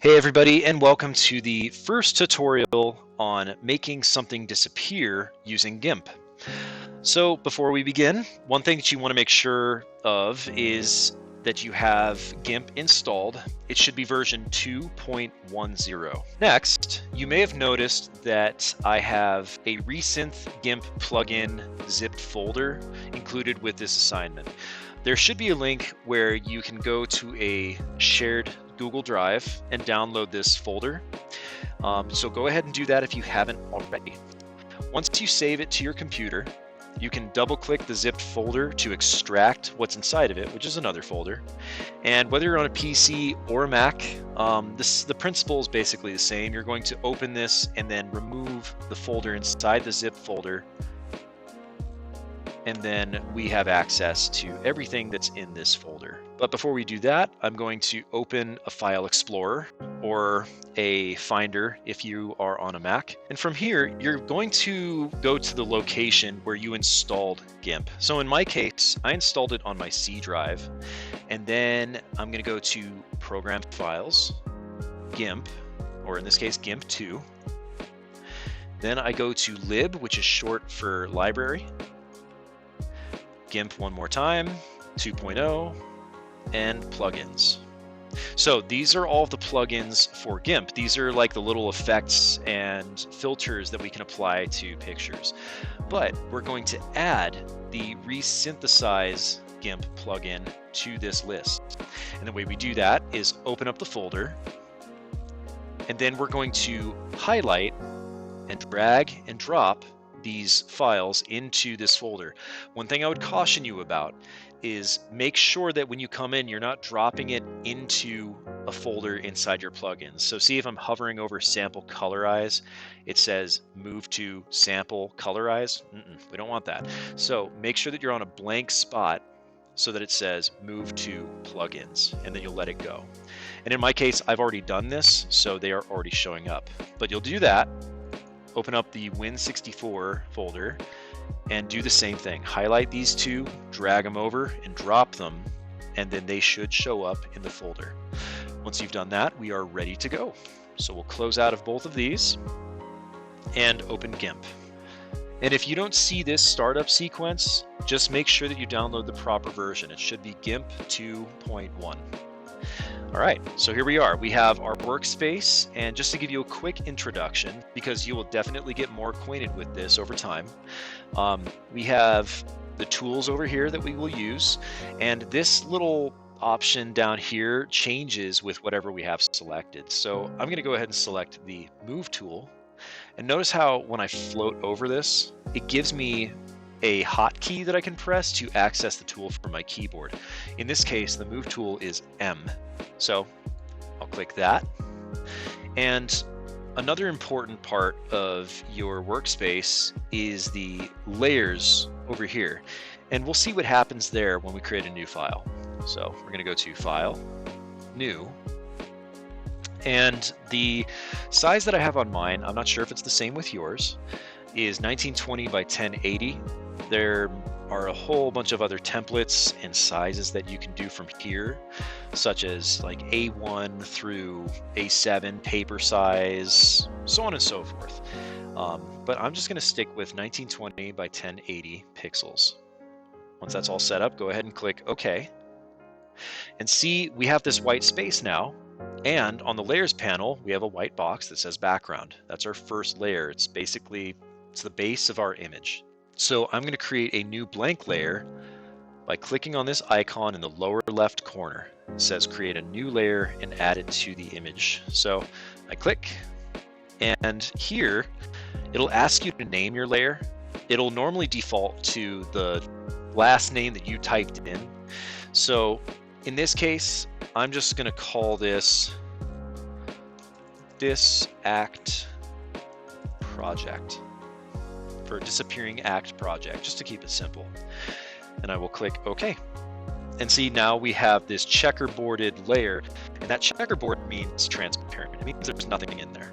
Hey everybody, and welcome to the first tutorial on making something disappear using Gimp. So before we begin, one thing that you want to make sure of is that you have Gimp installed. It should be version 2.10. Next, you may have noticed that I have a Resynth Gimp plugin zipped folder included with this assignment. There should be a link where you can go to a shared Google Drive and download this folder. So go ahead and do that if you haven't already. Once you save it to your computer, you can double click the zipped folder to extract what's inside of it, which is another folder. And whether you're on a PC or a Mac, the principle is basically the same. You're going to open this and then remove the folder inside the zip folder. And then we have access to everything that's in this folder. But before we do that, I'm going to open a file explorer or a finder if you are on a Mac. And from here, you're going to go to the location where you installed Gimp. So in my case, I installed it on my C drive. And then I'm going to go to Program Files, Gimp, or in this case, Gimp 2. Then I go to lib, which is short for library. Gimp one more time, 2.0, and plugins. So these are all the plugins for Gimp. These are like the little effects and filters that we can apply to pictures. But we're going to add the Resynthesize Gimp plugin to this list. And the way we do that is open up the folder, and then we're going to highlight and drag and drop these files into this folder. One thing I would caution you about is make sure that when you come in, you're not dropping it into a folder inside your plugins. So see if I'm hovering over sample colorize, it says move to sample colorize. We don't want that. So make sure that you're on a blank spot so that it says move to plugins, and then you'll let it go. And in my case, I've already done this, so they are already showing up. But you'll do that, open up the Win64 folder, and do the same thing. Highlight these two, drag them over, and drop them, and then they should show up in the folder. Once you've done that, we are ready to go. So we'll close out of both of these and open Gimp. And if you don't see this startup sequence, just make sure that you download the proper version. It should be Gimp 2.1. All right, so here we are. We have our workspace, and just to give you a quick introduction, because you will definitely get more acquainted with this over time, we have the tools over here that we will use, and this little option down here changes with whatever we have selected. So I'm going to go ahead and select the Move tool, and notice how when I float over this, it gives me a hotkey that I can press to access the tool from my keyboard. In this case, the Move tool is M. So I'll click that. And another important part of your workspace is the layers over here. And we'll see what happens there when we create a new file. So we're going to go to File, New. And the size that I have on mine, I'm not sure if it's the same with yours, is 1920 by 1080. There are a whole bunch of other templates and sizes that you can do from here, such as like A1 through A7 paper size, so on and so forth. But I'm just going to stick with 1920 by 1080 pixels. Once that's all set up, go ahead and click OK. And see, we have this white space now. And on the layers panel, we have a white box that says background. That's our first layer. It's the base of our image. So I'm going to create a new blank layer by clicking on this icon in the lower left corner. It says create a new layer and add it to the image. So I click, and here it'll ask you to name your layer. It'll normally default to the last name that you typed in. So in this case, I'm just going to call this Act Project, for Disappearing Act Project, just to keep it simple. And I will click OK. And see, now we have this checkerboarded layer, and that checkerboard means transparent. It means there's nothing in there.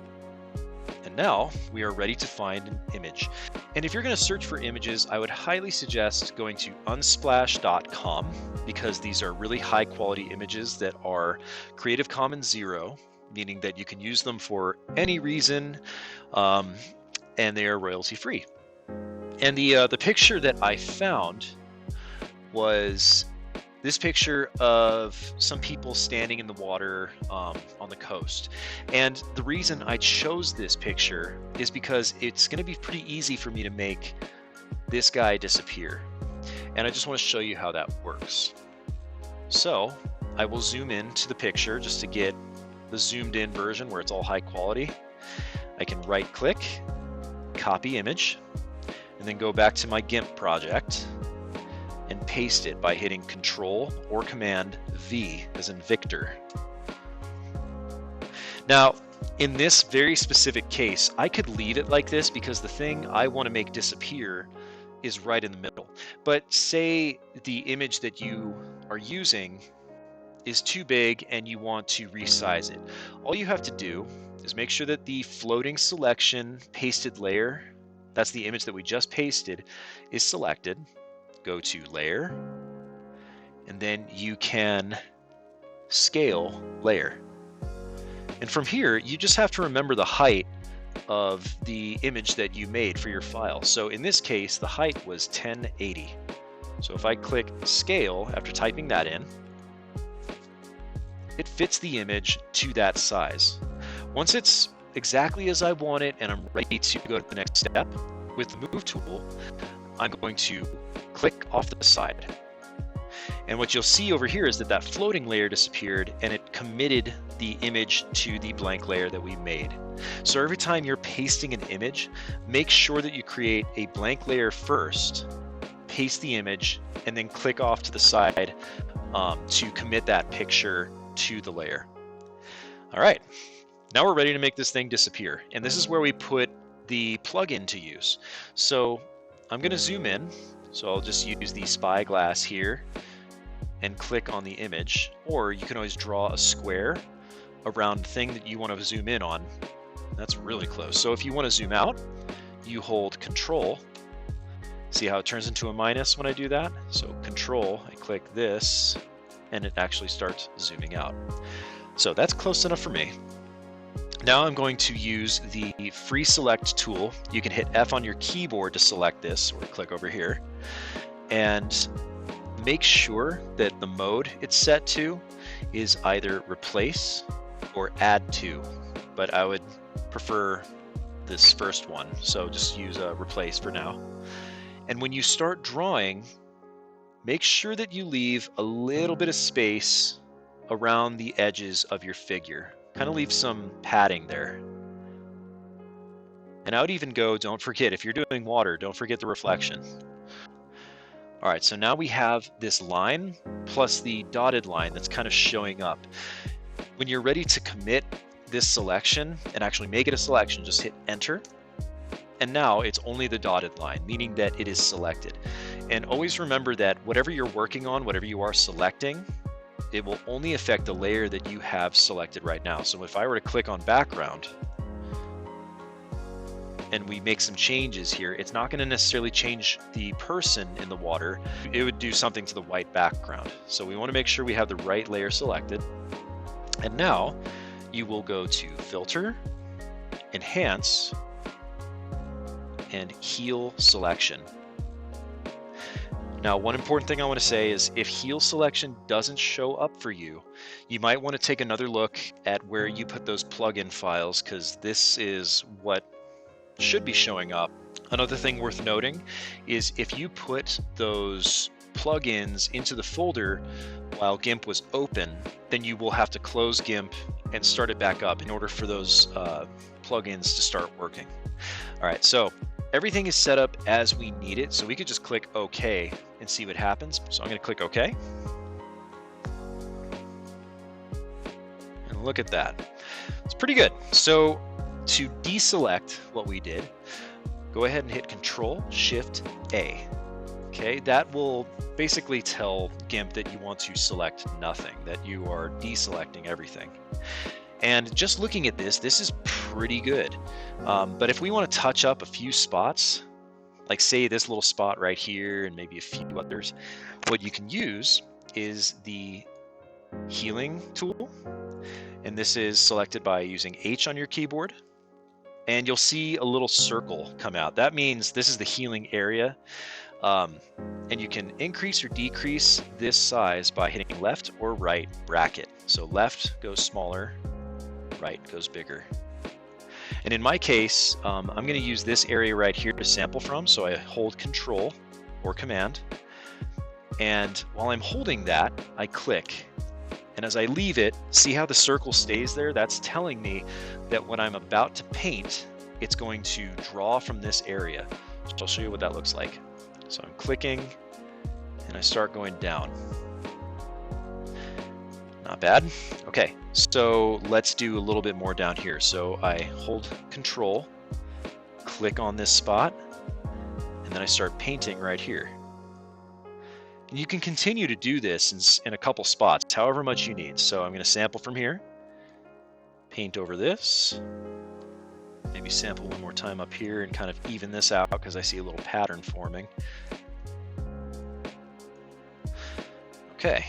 And now we are ready to find an image. And if you're going to search for images, I would highly suggest going to unsplash.com, because these are really high quality images that are Creative Commons 0 meaning that you can use them for any reason, and they are royalty free. And the picture that I found was this picture of some people standing in the water on the coast. And the reason I chose this picture is because it's going to be pretty easy for me to make this guy disappear. And I just want to show you how that works. So I will zoom in to the picture just to get the zoomed in version where it's all high quality. I can right click, copy image, and then go back to my Gimp project and paste it by hitting Control or Command V as in Victor. Now, in this very specific case, I could leave it like this because the thing I want to make disappear is right in the middle. But say the image that you are using is too big and you want to resize it. All you have to do is make sure that the floating selection pasted layer, that's the image that we just pasted, is selected. Go to Layer, and then you can Scale Layer. And from here, you just have to remember the height of the image that you made for your file. So in this case, the height was 1080. So if I click Scale after typing that in, it fits the image to that size. Once it's exactly as I want it and I'm ready to go to the next step, with the Move tool, I'm going to click off the side. And what you'll see over here is that that floating layer disappeared and it committed the image to the blank layer that we made. So every time you're pasting an image, make sure that you create a blank layer first, paste the image, and then click off to the side to commit that picture to the layer. All right, now we're ready to make this thing disappear. And this is where we put the plugin to use. So I'm going to zoom in. So I'll just use the spyglass here and click on the image, or you can always draw a square around the thing that you want to zoom in on. That's really close. So if you want to zoom out, you hold Control. See how it turns into a minus when I do that? So Control, I click this, and it actually starts zooming out. So that's close enough for me. Now I'm going to use the free select tool. You can hit F on your keyboard to select this, or click over here, and make sure that the mode it's set to is either replace or add to, but I would prefer this first one, so just use replace for now. And when you start drawing, make sure that you leave a little bit of space around the edges of your figure. Kind of leave some padding there. And I would even go, don't forget, if you're doing water, don't forget the reflection. All right, so now we have this line plus the dotted line that's kind of showing up. When you're ready to commit this selection and actually make it a selection, just hit Enter. And now it's only the dotted line, meaning that it is selected. And always remember that whatever you're working on, whatever you are selecting, it will only affect the layer that you have selected right now. So if I were to click on background and we make some changes here, it's not going to necessarily change the person in the water. It would do something to the white background. So we want to make sure we have the right layer selected. And now you will go to Filter, Enhance, and Heal Selection. Now, one important thing I want to say is if heal selection doesn't show up for you, you might want to take another look at where you put those plugin files, because this is what should be showing up. Another thing worth noting is if you put those plugins into the folder while Gimp was open, then you will have to close Gimp and start it back up in order for those plugins to start working. All right, so everything is set up as we need it, so we could just click OK and see what happens. So I'm going to click OK. And look at that. It's pretty good. So to deselect what we did, go ahead and hit Control-Shift-A. Okay, that will basically tell Gimp that you want to select nothing, that you are deselecting everything. And just looking at this is pretty good. But if we want to touch up a few spots, like say this little spot right here and maybe a few others, what you can use is the healing tool. And this is selected by using H on your keyboard. And you'll see a little circle come out. That means this is the healing area. And you can increase or decrease this size by hitting left or right bracket. So left goes smaller, right goes bigger. And in my case, I'm going to use this area right here to sample from. So I hold Control or Command. And while I'm holding that, I click. And as I leave it, see how the circle stays there? That's telling me that when I'm about to paint, it's going to draw from this area. So I'll show you what that looks like. So I'm clicking and I start going down. Not bad. Okay, so let's do a little bit more down here. So I hold Control, click on this spot, and then I start painting right here. And you can continue to do this in a couple spots, however much you need. So I'm going to sample from here, paint over this, maybe sample one more time up here and kind of even this out because I see a little pattern forming. Okay,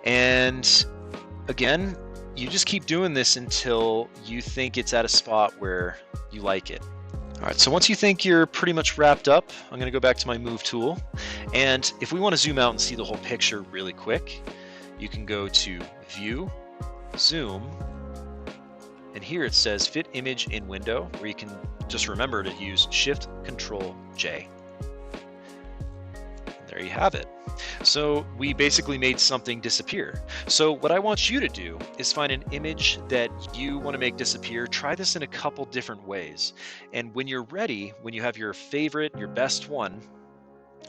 and again, you just keep doing this until you think it's at a spot where you like it. All right, so once you think you're pretty much wrapped up, I'm gonna go back to my move tool. And if we wanna zoom out and see the whole picture really quick, you can go to View, Zoom, and here it says Fit Image in Window, where you can just remember to use Shift Control J. And there you have it. So we basically made something disappear. So what I want you to do is find an image that you want to make disappear. Try this in a couple different ways. And when you're ready, when you have your favorite, your best one,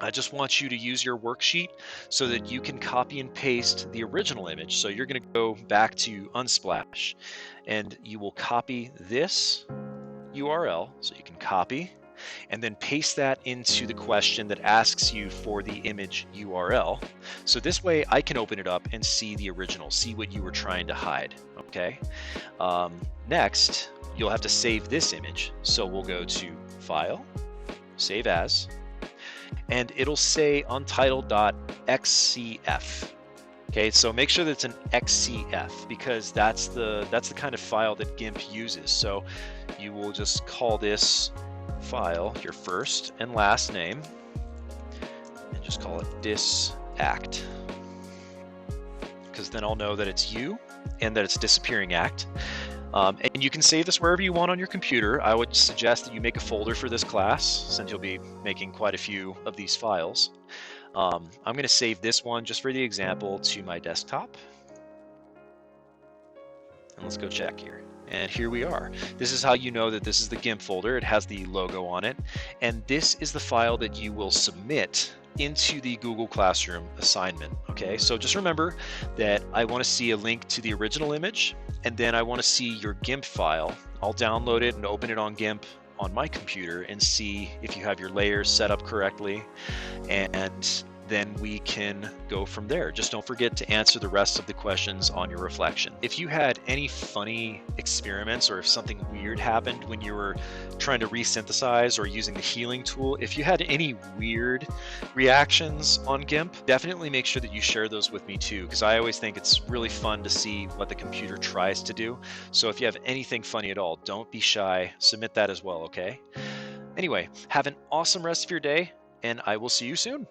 I just want you to use your worksheet so that you can copy and paste the original image. So you're going to go back to Unsplash and you will copy this URL. So you can copy and then paste that into the question that asks you for the image URL. So this way I can open it up and see the original, see what you were trying to hide, okay? Next, you'll have to save this image. So we'll go to File, Save As, and it'll say untitled.xcf. Okay, so make sure that it's an XCF because that's the kind of file that Gimp uses. So you will just call this file your first and last name and just call it disact, because then I'll know that it's you and that it's disappearing act. And you can save this wherever you want on your computer. I would suggest that you make a folder for this class since you'll be making quite a few of these files. I'm going to save this one just for the example to my desktop. And let's go check here. And here we are. This is how you know that this is the Gimp folder. It has the logo on it. And this is the file that you will submit into the Google Classroom assignment. Okay, so just remember that I want to see a link to the original image, and then I want to see your Gimp file. I'll download it and open it on Gimp on my computer and see if you have your layers set up correctly, and then we can go from there. Just don't forget to answer the rest of the questions on your reflection. If you had any funny experiments or if something weird happened when you were trying to resynthesize or using the healing tool, if you had any weird reactions on Gimp, definitely make sure that you share those with me too, because I always think it's really fun to see what the computer tries to do. So if you have anything funny at all, don't be shy, submit that as well, okay? Anyway, have an awesome rest of your day, and I will see you soon.